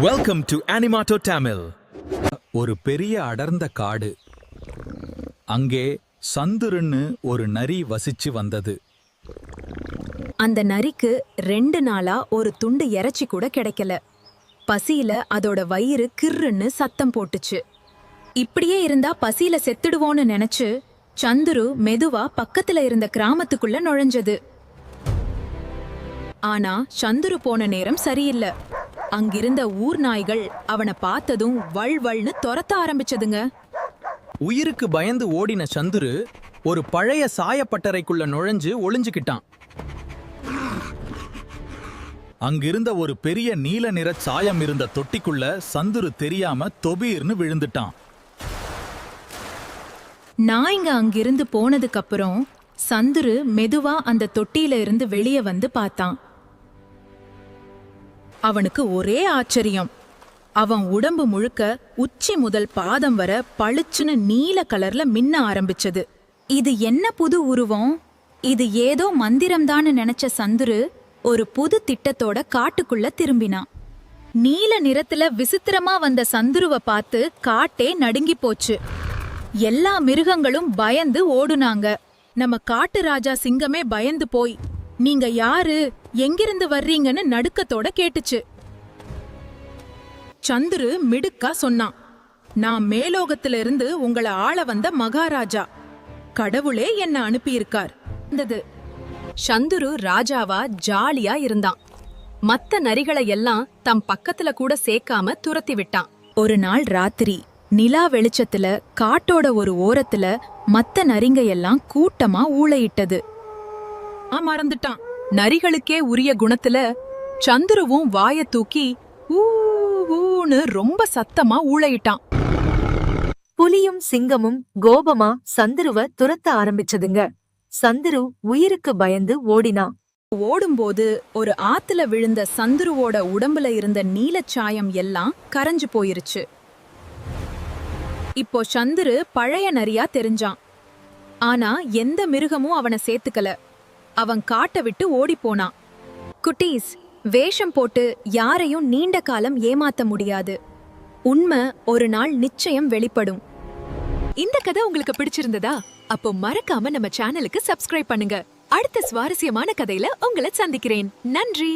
Welcome to Animato Tamil. ஒரு பெரிய அடர்ந்த காடு. அங்கே சந்துருன்னு ஒரு நரி வசிச்சு வந்தது. அந்த நரிக்கு 2 நாளா ஒரு துண்டு இறைச்சி கூட கிடைக்கல. பசியில அதோட வயிறு கிர்ருன்னு சத்தம் போட்டுச்சு. இப்படியே இருந்தா பசியில செத்துடுவோன்னு நினைச்சு சந்துரு மெதுவா பக்கத்துல இருந்த கிராமத்துக்குள்ள நுழைஞ்சது. ஆனா சந்துரு போன நேரம் சரியில்லை. அங்கிருந்த ஊர் நாய்கள் அவனை பார்த்ததும் வள்வள்னு துரத்த ஆரம்பிச்சதுங்க. உயிருக்கு பயந்து ஓடின சந்துரு ஒரு பழைய சாயப்பட்டறைக்குள்ள நுழைஞ்சு ஒளிஞ்சுக்கிட்டான். அங்கிருந்த ஒரு பெரிய நீல நிற சாயம் இருந்த தொட்டிக்குள்ள சந்துரு தெரியாம தொபீர்னு விழுந்துட்டான். நாய்ங்க அங்கிருந்து போனதுக்கு அப்புறம் சந்துரு மெதுவா அந்த தொட்டியில இருந்து வெளியே வந்து பார்த்தான். அவனுக்கு ஒரே ஆச்சரியம். அவன் உடம்பு முழுக்க உச்சி முதல் பாதம் வர பளிச்சுன்னு நீல கலர்ல மின்ன ஆரம்பிச்சது. இது என்ன புது உருவம்? இது ஏதோ மந்திரம்தான்னு நினைச்ச சந்துரு ஒரு புது திட்டத்தோட காட்டுக்குள்ள திரும்பினான். நீல நிறத்துல விசித்திரமா வந்த சந்துருவ பார்த்து காட்டே நடுங்கி போச்சு. எல்லா மிருகங்களும் பயந்து ஓடுனாங்க. நம்ம காட்டு ராஜா சிங்கமே பயந்து போய், நீங்க யாரு, எங்கிருந்து வர்றீங்கன்னு நடுக்கத்தோட கேட்டுச்சு. சந்துரு மிடுக்கா சொன்னான், நான் மேலோகத்துல இருந்து உங்களை ஆள வந்த மகாராஜா. கடவுளே என்ன அனுப்பியிருக்கார். சந்துரு ராஜாவா ஜாலியா இருந்தான். மத்த நரிகளை எல்லாம் தம் பக்கத்துல கூட சேர்க்காம துரத்தி விட்டான். ஒரு நாள் ராத்திரி நிலா வெளிச்சத்துல காட்டோட ஒரு ஓரத்துல மத்த நரிங்க எல்லாம் கூட்டமா ஊளையிட்டது. மறந்துட்டான். நரிகளுக்கே உரிய குணத்துல சந்துருவும் வாய தூக்கி ஊன்னு ரொம்ப சத்தமா ஊளையிட்டான். புலியும் சிங்கமும் கோபமா சந்துருவ துரத்த ஆரம்பிச்சதுங்க. சந்துரு உயிருக்கு பயந்து ஓடினான். ஓடும்போது ஒரு ஆத்துல விழுந்த சந்துருவோட உடம்புல இருந்த நீலச்சாயம் எல்லாம் கரைஞ்சு போயிருச்சு. இப்போ சந்துரு பழைய நரியா தெரிஞ்சான். ஆனா எந்த மிருகமும் அவனை சேர்த்துக்கல. அவன் காட்டை விட்டு ஓடி போனான். குட்டீஸ், வேஷம் போட்டு யாரையும் நீண்ட காலம் ஏமாத்த முடியாது. உண்மை ஒரு நாள் நிச்சயம் வெளிப்படும். இந்த கதை உங்களுக்கு பிடிச்சிருந்ததா? அப்போ மறக்காம நம்ம சேனலுக்கு சப்ஸ்கிரைப் பண்ணுங்க. அடுத்த சுவாரஸ்யமான கதையில உங்களை சந்திக்கிறேன். நன்றி.